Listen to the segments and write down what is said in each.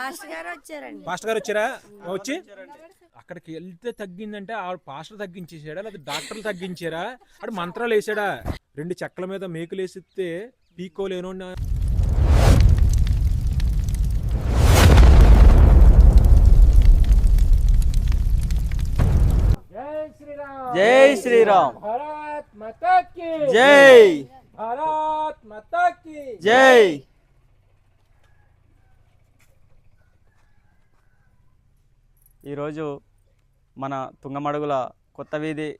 Pastor గారు వచ్చారా? వచ్చి అక్కడికి వెళ్తే తగ్గిందంటే ఆ పాస్టర్ తగ్గించేసాడా లేదా డాక్టర్లు తగ్గించారా? అటు మంత్రాలు వేసాడా? 2 చెక్కల మీద మేకులు వేసిస్తే పీకోలేను. జై శ్రీరామ్. భారత్ మాతా కీ జై. భారత్ మాతా కీ జై. ఈరోజు మన తుంగమడుగుల కొత్త వీధి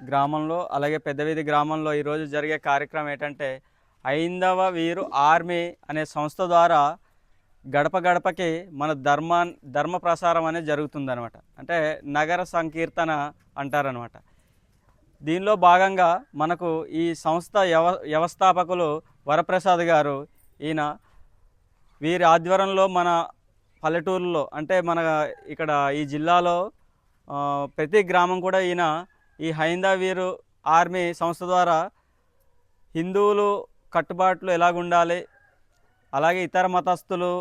గ్రామంలో అలాగే పెద్ద వీధి గ్రామంలో ఈరోజు జరిగే కార్యక్రమం ఏంటంటే హైందవ వీరు ఆర్మీ అనే సంస్థ ద్వారా గడప గడపకి మన ధర్మ ప్రసారం అనేది జరుగుతుందనమాట. అంటే నగర సంకీర్తన అంటారనమాట. దీనిలో భాగంగా మనకు ఈ సంస్థ వ్యవస్థాపకులు వరప్రసాద్ గారు, ఈయన వీరి ఆధ్వర్యంలో మన పల్లెటూరులో అంటే మన ఇక్కడ ఈ జిల్లాలో ప్రతి గ్రామం కూడా ఈయన ఈ హైందవ వీరు ఆర్మీ సంస్థ ద్వారా హిందువులు కట్టుబాట్లు ఎలాగుండాలి, అలాగే ఇతర మతస్థులు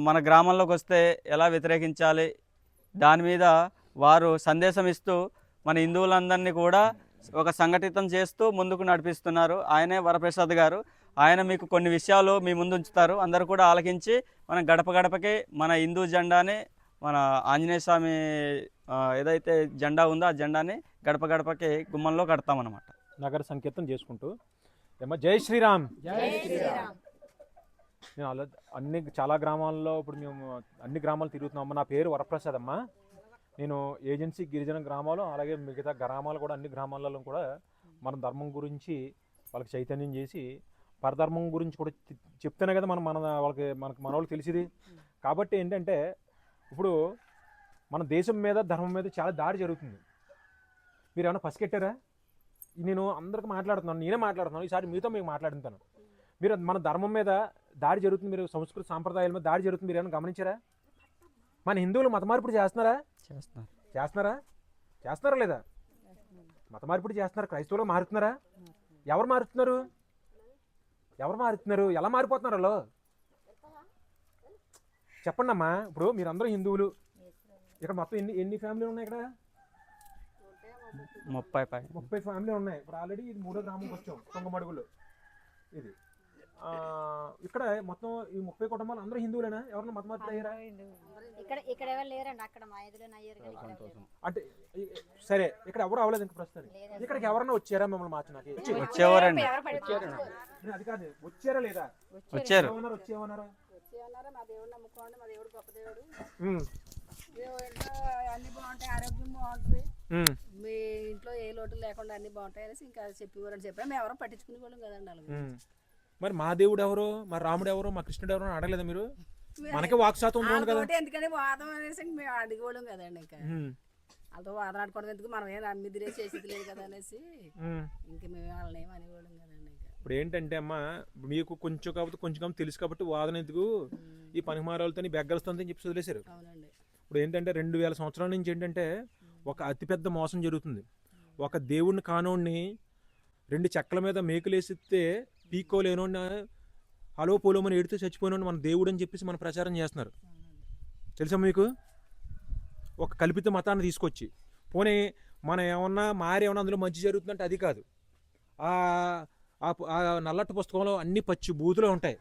మన గ్రామంలోకి వస్తే ఎలా వ్యతిరేకించాలి, దాని మీద వారు సందేశం ఇస్తూ మన హిందువులందరినీ కూడా ఒక సంఘటితం చేస్తూ ముందుకు నడిపిస్తున్నారు. ఆయనే వరప్రసాద్ గారు. ఆయన మీకు కొన్ని విషయాలు మీ ముందు ఉంచుతారు. అందరూ కూడా ఆలకించి మనం గడప గడపకి మన హిందూ జెండాని, మన ఆంజనేయ స్వామి ఏదైతే జెండా ఉందో ఆ జెండాని గడప గడపకి గుమ్మంలో కడతామన్నమాట. నగర సంకీర్తన చేసుకుంటూ ఏమో జై శ్రీరామ్. నేను చాలా గ్రామాల్లో ఇప్పుడు మేము అన్ని గ్రామాలు తిరుగుతున్నాం. నా పేరు వరప్రసాద్ అమ్మ. నేను ఏజెన్సీ గిరిజన గ్రామాలు అలాగే మిగతా గ్రామాలు కూడా అన్ని గ్రామాలలో కూడా మన ధర్మం గురించి వాళ్ళకి చైతన్యం చేసి పరధర్మం గురించి కూడా చెప్తేనే కదా మనకు తెలిసింది. కాబట్టి ఏంటంటే ఇప్పుడు మన దేశం మీద ధర్మం మీద చాలా దాడి జరుగుతుంది. మీరు ఏమైనా పసికెట్టారా? నేను అందరికి మాట్లాడుతున్నాను, నేనే మాట్లాడుతున్నాను, ఈసారి మీతో మీకు మాట్లాడుతాను. మీరు మన ధర్మం మీద దాడి జరుగుతుంది, మీరు సంస్కృతి సాంప్రదాయాల మీద దాడి జరుగుతుంది, మీరు ఏమైనా గమనించారా? మన హిందువులు మత మార్పిడి చేస్తున్నారా లేదా? మత మార్పిడి చేస్తున్నారు. క్రైస్తవులు మారుతున్నారా? ఎవరు మారుతున్నారు? ఎలా మారిపోతున్నారు వాళ్ళు? చెప్పండి అమ్మా. ఇప్పుడు మీరందరూ హిందువులు, ఇక్కడ మొత్తం ఎన్ని ఫ్యామిలీలు ఉన్నాయి? ఇక్కడ 30 ఫ్యామిలీలు ఉన్నాయి. ఇప్పుడు ఆల్రెడీ ఇది 3వ గ్రామంకి వచ్చాం, తుంగమడుగులు. ఇది ఇక్కడ మొత్తం ఈ 30 కుటుంబాలు అందరూ హిందువులేనా? ఎవరన్నా మత మార్పిడి అయ్యారా? అంటే సరే, ఇక్కడ ఎవరు అవ్వలేదు ఇంకా ప్రస్తుతానికి. ఇక్కడికి ఎవరన్నా వచ్చారా మిమ్మల్ని మార్చడానికి? వచ్చేవారండి. అది కాదు, వచ్చారా లేదా? వచ్చారు. వచ్చేమన్నారా? మా దేవుడు నమ్ముకోండి, మా దేవుడు గొప్ప దేవుడు, అన్ని బాగుంటాయి, ఆరోగ్యం బాగుంటుంది, మీ ఇంట్లో ఏ లోటు లేకుండా అన్ని బాగుంటాయి అనేసి ఇంకా చెప్పేవారని చెప్పారు. మేము ఎవరో పట్టించుకునే వాళ్ళం కదండి అలాగే. మరి మా దేవుడు ఎవరు, మా రాముడు ఎవరు, మా కృష్ణుడు ఎవరు అని అడగలేదా మీరు? మనకి వాక్సాతం ఉంది కదా. ఎందుకని వాదం అనేసి మేము అడిగేవాళ్ళం కదండి. ఇంకా వాళ్ళతో వాదన ఆడుకోవడం ఎందుకు, మనం ఏం అమ్మిదిరే చేసేది లేదు కదా అనేసి ఇంక మేము వాళ్ళని ఏమి అనేవాళ్ళం కదండి. ఇప్పుడు ఏంటంటే అమ్మా, మీకు కొంచెం కాబట్టి తెలుసు కాబట్టి వాదన ఎందుకు, ఈ పనిమారాలతో బెగ్గలతో అని చెప్పి వదిలేశారు. ఇప్పుడు ఏంటంటే 2000 సంవత్సరాల నుంచి ఏంటంటే ఒక అతిపెద్ద మోసం జరుగుతుంది. ఒక దేవుడిని కానోడిని 2 చెక్కల మీద మేకులేసిస్తే పీకోలేనోడిని హలో పోలోమని ఎడితే చచ్చిపోయినోడిని మన దేవుడు అని చెప్పేసి మన ప్రచారం చేస్తున్నారు. తెలుసా మీకు? ఒక కల్పిత మతాన్ని తీసుకొచ్చి పోనీ మనం ఏమన్నా ఏమన్నా అందులో మంచి జరుగుతుందంటే అది కాదు. ఆ నల్లట్టు పుస్తకంలో అన్ని పచ్చి బూతులు ఉంటాయి.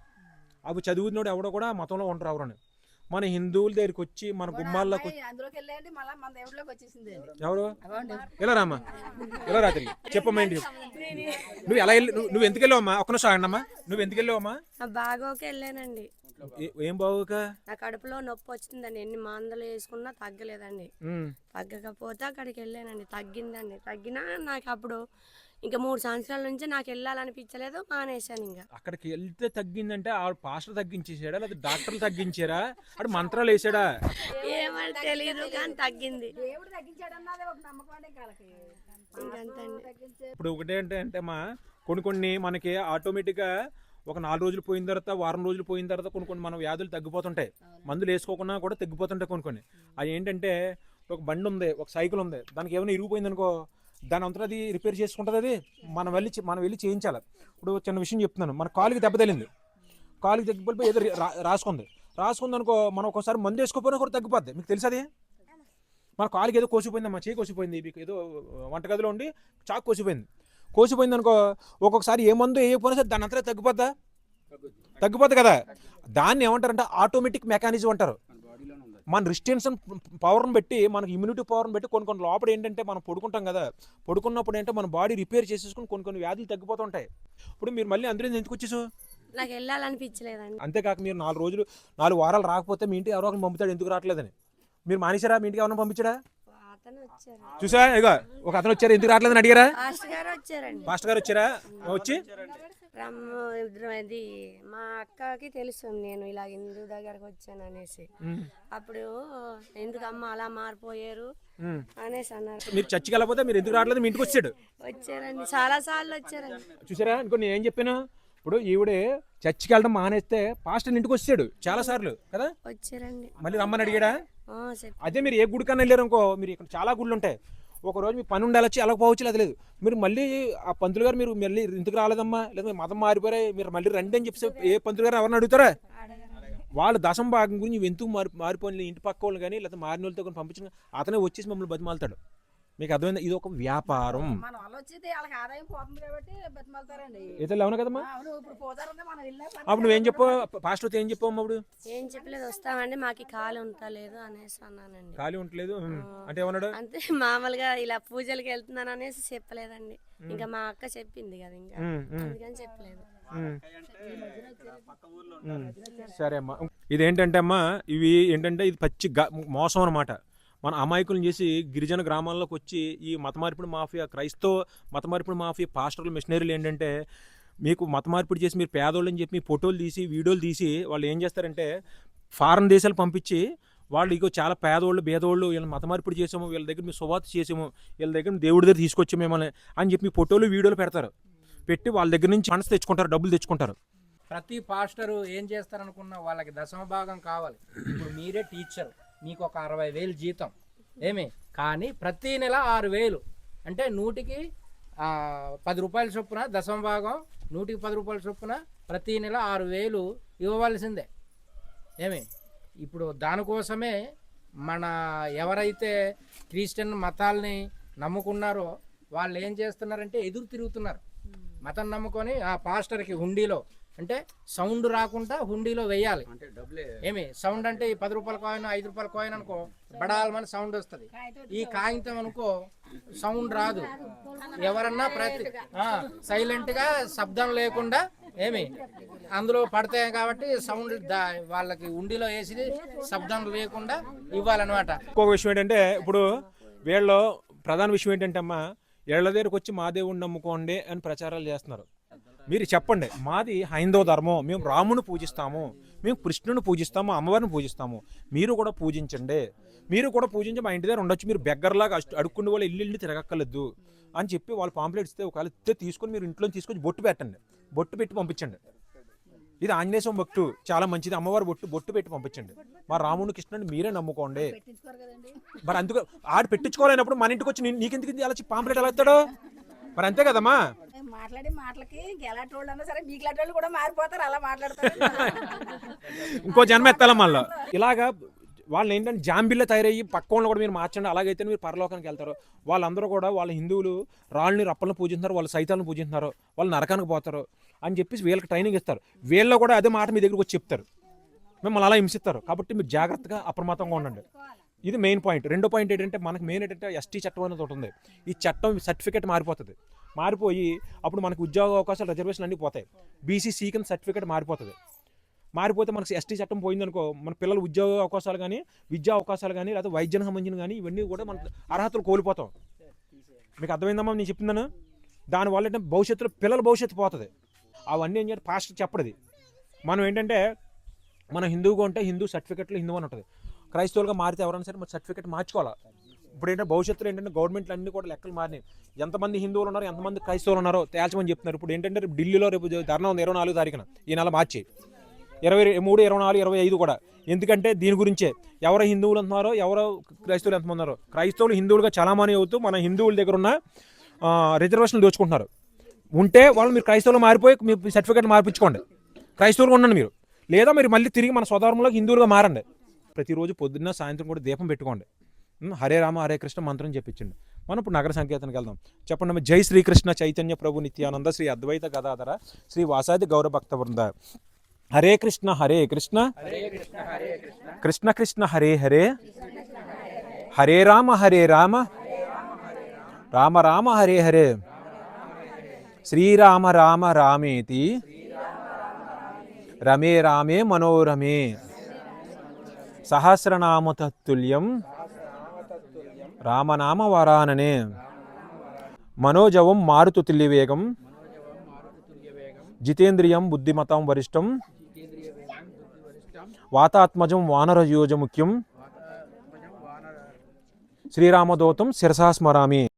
అవి చదువుతున్నోడు ఎవడో కూడా మతంలో ఉంటారు ఎవరని. మన హిందువుల దగ్గరికి వచ్చి మన గుమ్మాల్లోకి ఎవరు ఇలా రామ్మా, ఇలా రాత్రి చెప్పమ్మా. ఏంటి నువ్వు ఎలా నువ్వు ఎందుకు వెళ్ళావమ్మా? ఒక్క నిమిషం ఆగండమ్మా. నువ్వు ఎందుకు వెళ్ళావమ్మా? బాగోకి వెళ్ళానండి. ఏం బాగోక? నా కడుపులో నొప్పి వచ్చిందండి. ఎన్ని మందులు వేసుకున్నా తగ్గలేదండి. తగ్గకపోతే అక్కడికి వెళ్ళానండి, తగ్గిందండి. తగ్గినా నాకు అప్పుడు ఇంకా 3 సంవత్సరాల నుంచి నాకు వెళ్ళాలనిపించలేదు, మానేశాను. ఇంకా అక్కడికి వెళ్తే తగ్గిందంటే ఆ పాస్టర్ తగ్గించేసాడా లేదా డాక్టర్లు తగ్గించారా? అటు మంత్రాలు వేసాడా? ఏమని తెలియదు కానీ తగ్గింది. ఇప్పుడు ఒకటేంటే కొన్ని మనకి ఆటోమేటిక్గా ఒక 4 రోజులు పోయిన తర్వాత, వారం రోజులు పోయిన తర్వాత కొన్ని మన వ్యాధులు తగ్గిపోతుంటాయి. మందులు వేసుకోకుండా కూడా తగ్గిపోతుంటాయి కొన్ని. అది ఏంటంటే ఒక బండి ఉంది, ఒక సైకిల్ ఉంది, దానికి ఏమైనా ఇరిగిపోయింది అనుకో, దాని అంతా అది రిపేర్ చేసుకుంటుంది. అది మనం వెళ్ళి చేయించాలి. ఇప్పుడు చిన్న విషయం చెప్తున్నాను. మన కాలుకి దెబ్బ తగిలింది, కాలుకి దెబ్బపడిపోయి ఏదో రాసుకుంది. రాసుకుందనుకో మనం ఒకసారి మందు వేసుకోపోయినా కూడా తగ్గిపోద్ది. మీకు తెలుసు అది. మన కాలుకి ఏదో కోసిపోయిందమ్మా, చేయి కోసిపోయింది, మీకు ఏదో వంటగదిలో ఉండి చాకు కోసిపోయింది అనుకో, ఒక్కొక్కసారి ఏ మందు వేయకపోయినా సరే దాని అంతా తగ్గిపోద్ది కదా. దాన్ని ఏమంటారంటే ఆటోమేటిక్ మెకానిజం అంటారు. మన రిస్టెన్షన్ పవర్ని బట్టి, మనకి ఇమ్యూనిటీ పవర్ని బట్టి కొన్ని లోపల ఏంటంటే మనం పడుకుంటాం కదా, పడుకున్నప్పుడు ఏంటంటే మన బాడీ రిపేర్ చేసేసుకుని కొన్ని వ్యాధులు తగ్గిపోతుంటాయి. ఇప్పుడు మీరు మళ్ళీ అందులో ఎందుకు వచ్చేసు? నాకు వెళ్ళాలనిపించలేదండి. అంతేకాక మీరు 4 వారాలు రాకపోతే మీ ఇంటికి ఎవరో ఒకరు పంపుతాడు ఎందుకు రావట్లేదని. మీరు మానేశారా? మీ ఇంటికి ఎవరైనా పంపించాడా? అతను వచ్చారు. చూసా, ఇగో ఒక అతను వచ్చారు, ఎందుకు రావట్లేదని అడిగారా? పాస్టర్ గారు వచ్చారండి. మాస్టర్ గారు వచ్చారా? వచ్చి ఇది మా అక్కకి తెలుసు నేను ఇలా హిందూ దగ్గరకు వచ్చాను అనేసి. అప్పుడు ఎందుకమ్మా అలా మారిపోయారు అనేసి అన్నారు. మీరు చర్చికి వెళ్ళకపోతే మీరు ఎందుకు రావట్లేదు, మీ ఇంటికి వచ్చారండి, చాలా సార్లు వచ్చారండి. చూసారా? ఇంకో నేను ఏం చెప్పాను, ఇప్పుడు ఈవిడే చర్చికి వెళ్ళడం మానేస్తే పాస్టర్ ఇంటికి వచ్చాడు చాలా సార్లు కదా. వచ్చారండి. మళ్ళీ రమ్మని అడిగాడా? అదే మీరు ఏ గుడికన్నా వెళ్ళారు అనుకో, మీరు ఇక్కడ చాలా గుళ్ళు ఉంటాయి, ఒక రోజు మీ పని ఉండాలొచ్చి వెళ్ళకపోవచ్చు, అది లేదు, మీరు మళ్ళీ ఆ పంతులు గారు మీరు మళ్ళీ ఎందుకు రాలేదమ్మా, లేదా మీ మతం మారిపోయారా, మీరు మళ్ళీ రండి అని చెప్పి ఏ పంతులు గారు ఎవరిని అడుగుతారా? వాళ్ళు దశం భాగం గురించి ఎందుకు మారిపోయిన ఇంటి పక్క వాళ్ళు కానీ లేదా మారిన వాళ్ళతో కానీ పంపించిన అతనే వచ్చేసి మమ్మల్ని బతిమాలుతాడు. మీకు అర్థమైంది? ఇది ఒక వ్యాపారం. ఇతరులు అవును కదమ్మా. అప్పుడు నువ్వేం చెప్పావు పాస్టర్తో? ఏం చెప్పావు అప్పుడు? ఏం చెప్పలేదు, వస్తామండి మాకు ఖాళీ ఉంటలేదు అనేసి అన్నానండి. ఖాళీ ఉంటలేదు అంటే ఏమన్నాడు? అంతే, మామూలుగా ఇలా పూజలకి వెళ్తున్నాను అనేసి చెప్పలేదండి. ఇంకా మా అక్క చెప్పింది కదా, ఇంకా అందుకని చెప్పలేదు. సరే అమ్మా, ఇదేంటంటే అమ్మా, ఇవి ఏంటంటే ఇది పచ్చి మోసం అన్నమాట. మన అమాయకులను చేసి గిరిజన గ్రామాల్లోకి వచ్చి ఈ మత మార్పిడి మాఫియా, క్రైస్తవ మత మార్పిడి మాఫియా పాస్టర్లు, మిషనరీలు ఏంటంటే మీకు మత మార్పిడి చేసి మీరు పేదోళ్ళని చెప్పి మీ ఫోటోలు తీసి వీడియోలు తీసి వాళ్ళు ఏం చేస్తారంటే ఫారెన్ దేశాలు పంపించి వాళ్ళు ఇగో చాలా పేదోళ్ళు బేదోళ్ళు వీళ్ళని మత మార్పిడి చేసాము, వీళ్ళ దగ్గర మేము సువార్త చేసాము, వీళ్ళ దగ్గర దేవుడి దగ్గర తీసుకొచ్చాము మిమ్మల్ని అని చెప్పి మీ ఫోటోలు వీడియోలు పెడతారు. పెట్టి వాళ్ళ దగ్గర నుంచి ఫండ్స్ తెచ్చుకుంటారు, డబ్బులు తెచ్చుకుంటారు. ప్రతి పాస్టరు ఏం చేస్తారనుకున్నా వాళ్ళకి దశమ భాగం కావాలి. ఇప్పుడు మీరే టీచర్, మీకు ఒక 60,000 జీతం ఏమి, కానీ ప్రతి నెల 6,000 అంటే 100కి 10 రూపాయల చొప్పున దశమ భాగం, 100కి 10 రూపాయల చొప్పున ప్రతి నెల 6,000 ఇవ్వవలసిందే ఏమి. ఇప్పుడు దానికోసమే మన ఎవరైతే క్రిస్టియన్ మతాల్ని నమ్ముకున్నారో వాళ్ళు ఏం చేస్తున్నారంటే ఎదురు తిరుగుతున్నారు. మతం నమ్ముకొని ఆ పాస్టర్కి హుండీలో అంటే సౌండ్ రాకుండా హుండీలో వేయాలి. ఏమి సౌండ్ అంటే ఈ 10 రూపాయల కాయిన్ 5 రూపాయల కాయిన్ అనుకో బడాలమని సౌండ్ వస్తుంది. ఈ కాగితం అనుకో సౌండ్ రాదు. ఎవరన్నా సైలెంట్గా శబ్దం లేకుండా ఏమి అందులో పడతాయి కాబట్టి సౌండ్ వాళ్ళకి హుండీలో వేసి శబ్దం లేకుండా ఇవ్వాలన్నమాట. ఇంకొక విషయం ఏంటంటే ఇప్పుడు వీళ్ళు ప్రధాన విషయం ఏంటంటే అమ్మా, ఏళ్ల దగ్గరకు వచ్చి మా దేవుడిని నమ్ముకోండి అని ప్రచారాలు చేస్తున్నారు. మీరు చెప్పండి, మాది హైందవ ధర్మం, మేము రాముని పూజిస్తాము, మేము కృష్ణుని పూజిస్తాము, అమ్మవారిని పూజిస్తాము, మీరు కూడా పూజించండి, మీరు కూడా పూజించి మా ఇంటి దగ్గర ఉండొచ్చు, మీరు బెగ్గర్లాగా అడుక్కునే వాళ్ళు ఇల్లు తిరగక్కర్లేదు అని చెప్పి వాళ్ళు పాంప్లెట్ ఇస్తే ఒకవేళ ఇస్తే తీసుకొని మీరు ఇంట్లో తీసుకొని బొట్టు పెట్టండి, బొట్టు పెట్టి పంపించండి. ఇది ఆంజనేయ స్వామి భక్తు చాలా మంచిది, అమ్మవారి బొట్టు పెట్టి పంపించండి, మా రాముని కృష్ణుని మీరే నమ్ముకోండి. మరి అందుకు ఆడు పెట్టించుకోలేనప్పుడు మన ఇంటికి వచ్చి నీకెందుకు అలా పాంప్లెట్ ఎలా ఇస్తాడు? మరి అంతే కదమ్మా. మాట్లాడే మాటలకి ఎలాంటి వాళ్ళు అన్నా సరే మీకులాంటి వాళ్ళు కూడా మారిపోతారు, అలా మాట్లాడతారు. ఇంకో జన్మ ఎత్తాల మళ్ళీ ఇలాగా వాళ్ళు ఏంటంటే జాంబిల్లో తయారయ్యి పక్క వాళ్ళు కూడా మీరు మార్చండి, అలాగైతే మీరు పరలోకానికి వెళ్తారు. వాళ్ళందరూ కూడా వాళ్ళ హిందువులు రాళ్ళని రప్పలను పూజిస్తున్నారు, వాళ్ళ సైతాలను పూజిస్తున్నారు, వాళ్ళు నరకానికి పోతారు అని చెప్పేసి వీళ్ళకి ట్రైనింగ్ ఇస్తారు. వీళ్ళు కూడా అదే మాట మీ దగ్గరకు వచ్చి చెప్తారు, మిమ్మల్ని అలా హింసిస్తారు. కాబట్టి మీరు జాగ్రత్తగా అప్రమత్తంగా ఉండండి. ఇది మెయిన్ పాయింట్. రెండో పాయింట్ ఏంటంటే మనకు మెయిన్ ఏంటంటే ఎస్టీ చట్టం అనేది ఒకటి ఉంది. ఈ చట్టం సర్టిఫికేట్ మారిపోతుంది, మారిపోయి అప్పుడు మనకు ఉద్యోగ అవకాశాలు రిజర్వేషన్ అన్నీ పోతాయి. బీసీసీ కింద సర్టిఫికేట్ మారిపోతుంది. మారిపోతే మనకు ఎస్టీ చట్టం పోయిందనుకో మన పిల్లలు ఉద్యోగ అవకాశాలు కానీ విద్యా అవకాశాలు కానీ లేదా వైద్యానికి సంబంధించిన కానీ ఇవన్నీ కూడా మన అర్హతలు కోల్పోతాం. మీకు అర్థమైందమ్మా నేను చెప్తున్నాను? దానివల్ల ఏంటంటే భవిష్యత్తులో పిల్లల భవిష్యత్తు పోతుంది. అవన్నీ ఏం చేయాలి పాస్టర్ చెప్పడది. మనం ఏంటంటే మనం హిందువుగా ఉంటే హిందూ సర్టిఫికెట్లో హిందూ అని ఉంటుంది, క్రైస్తవులుగా మారితే ఎవరైనా సరే మన సర్టిఫికేట్ మార్చుకోవాలి. ఇప్పుడు ఏంటంటే భవిష్యత్తులో ఏంటంటే గవర్నమెంట్లు అన్నీ కూడా లెక్కలు మారినాయి. ఎంతమంది హిందువులు ఉన్నారో ఎంతమంది క్రైస్తవులు ఉన్నారో తేల్చమని చెప్తున్నారు. ఇప్పుడు ఏంటంటే ఢిల్లీలో రేపు ధర్నా ఉంది 24 తారీఖున, ఈ నెల మార్చి 23, 24, 25 కూడా. ఎందుకంటే దీని గురించే ఎవరు హిందువులు అంటున్నారో ఎవరో క్రైస్తవులు ఎంతమంది ఉన్నారో. క్రైస్తవులు హిందువులుగా చాలామంది అవుతూ మన హిందువుల దగ్గర ఉన్న రిజర్వేషన్లు దోచుకుంటున్నారు. ఉంటే వాళ్ళు మీరు క్రైస్తవులు మారిపోయి మీ సర్టిఫికేట్ మార్పించుకోండి, క్రైస్తవులుగా ఉండండి మీరు. లేదా మీరు మళ్ళీ తిరిగి మన స్వధర్మంలోకి హిందువులుగా మారండి. ప్రతిరోజు పొద్దున్న సాయంత్రం కూడా దీపం పెట్టుకోండి. హరే రామ హరే కృష్ణ మంత్రం చెప్పించండి. మనం ఇప్పుడు నగర సంకీర్తనకి వెళ్దాం. చెప్పండి. జై శ్రీకృష్ణ చైతన్య ప్రభు నిత్యానంద శ్రీ అద్వైత గదాధర శ్రీ వాసాది గౌర భక్త వృంద. హరే కృష్ణ కృష్ణ కృష్ణ కృష్ణ హరే హరే హరే రామ రామ రామ హరే హరే శ్రీరామ రామ రామేతి రమే రామే మనోరమే సహస్రనామ తత్తుల్యం రామనామ వరాననే మనోజవం మారుతు తుల్యవేగం జితేంద్రియం బుద్ధిమతం వరిష్టం వాతాత్మజం వానరయోజముఖ్యం శ్రీరామదూతం శిరసా స్మరామి.